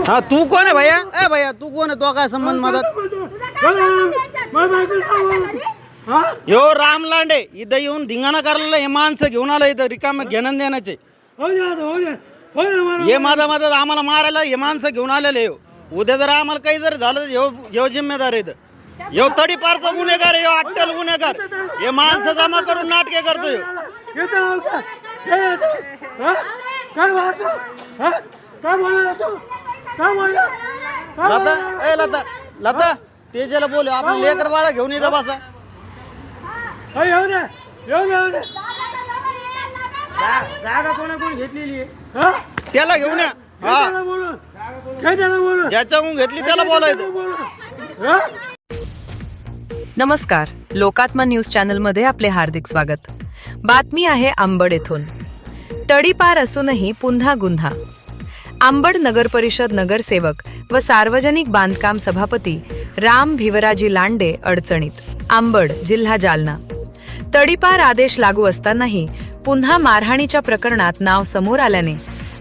हाँ तू कौन है भैया? ए भैया तू कौन है? तो काय संबंध मदत? यो राम लांडे इथं येऊन धिंगाणा करायला हे माणसं घेऊन आलं इथं रिकाम घेणं देण्याचे. हे माझा मदत आम्हाला मारायला हे माणसं घेऊन आलेले. उद्या जर आम्हाला काही जर झालं ह्यो जिम्मेदार आहे. ह्यो तडीपारचा गुन्हेगार आहे, ह्यो अट्टल गुन्हेगार. हे माणसं जमा करून नाटके करतोय. लता ए लता लता तेजाला बोल आपण लेकर बाळा घेऊन इथं बसा. जागा कोणाकडून घेतलेली त्याला घेऊन या. हा ज्याच्याकडून घेतली त्याला बोलायचं. नमस्कार, लोकात्मा न्यूज चॅनलमध्ये आपले हार्दिक स्वागत. बातमी आहे अंबड येथून. तडीपार असूनही पुन्हा गुन्हा. अंबड नगर परिषद नगरसेवक व सार्वजनिक बांधकाम सभापती राम भिवराजी लांडे अडचणीत. अंबड, जिल्हा जालना. तडीपार आदेश लागू असतानाही पुन्हा मारहाणीच्या प्रकरणात नाव समोर आल्याने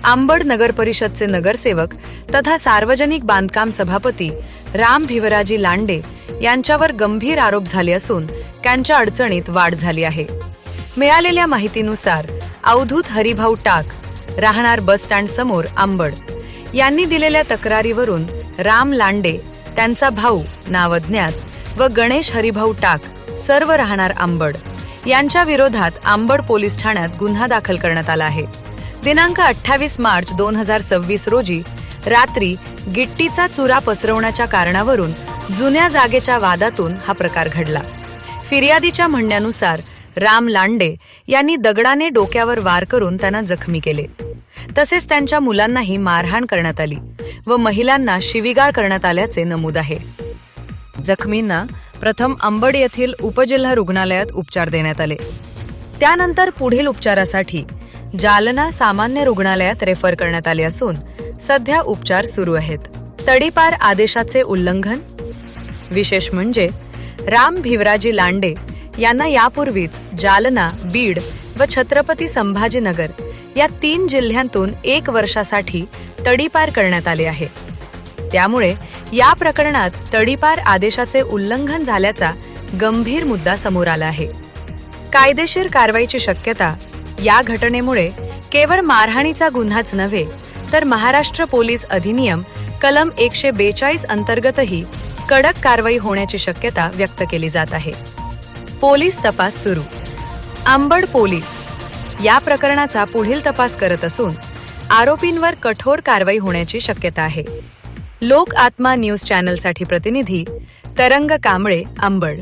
अंबड नगर परिषदचे नगरसेवक तथा सार्वजनिक बांधकाम सभापती राम भिवराजी लांडे यांच्यावर गंभीर आरोप झाले असून त्यांच्या अडचणीत वाढ झाली आहे. मिळालेल्या माहितीनुसार अवधूत हरिभाऊ टाक, राहणार बस स्टँड समोर अंबड, यांनी दिलेल्या तक्रारीवरून राम लांडे, त्यांचा भाऊ नाव अज्ञात व गणेश हरिभाऊ टाक, सर्व राहणार अंबड, यांच्या विरोधात अंबड पोलीस ठाण्यात गुन्हा दाखल करण्यात आला आहे. दिनांक 28 मार्च 2026 रोजी रात्री गिट्टीचा चुरा पसरवण्याच्या कारणावरून जुन्या जागेच्या वादातून हा प्रकार घडला. फिर्यादीच्या म्हणण्यानुसार राम लांडे यांनी दगडाने डोक्यावर वार करून त्यांना जखमी केले. तसेच त्यांच्या मुलांनाही मारहाण करण्यात आली व महिलांना शिवीगाळ करण्यात आल्याचे नमूद आहे. जखमींना प्रथम अंबड येथील उपजिल्हा रुग्णालयात उपचार देण्यात आले. त्यानंतर पुढील उपचारासाठी जालना सामान्य रुग्णालयात रेफर करण्यात आले असून सध्या उपचार सुरू आहेत. तडीपार आदेशाचे उल्लंघन. विशेष म्हणजे राम भिवराजी लांडे यांना यापूर्वीच जालना, बीड व छत्रपती संभाजीनगर या 3 जिल्ह्यांतून 1 वर्षासाठी तडीपार करण्यात आले आहे. त्यामुळे या प्रकरणात तडीपार आदेशाचे उल्लंघन झाल्याचा गंभीर मुद्दा समोर आला आहे. कायदेशीर कारवाईची शक्यता. या घटनेमुळे केवळ मारहाणीचा गुन्हाच नव्हे तर महाराष्ट्र पोलीस अधिनियम कलम 142 अंतर्गतही कडक कारवाई होण्याची शक्यता व्यक्त केली जात आहे. पोलीस तपास सुरू. अंबड पोलीस या प्रकरणाचा पुढील तपास करत असून आरोपींवर कठोर कारवाई होण्याची शक्यता आहे. लोक आत्मा न्यूज चॅनलसाठी प्रतिनिधी तरंग कांबळे, अंबड.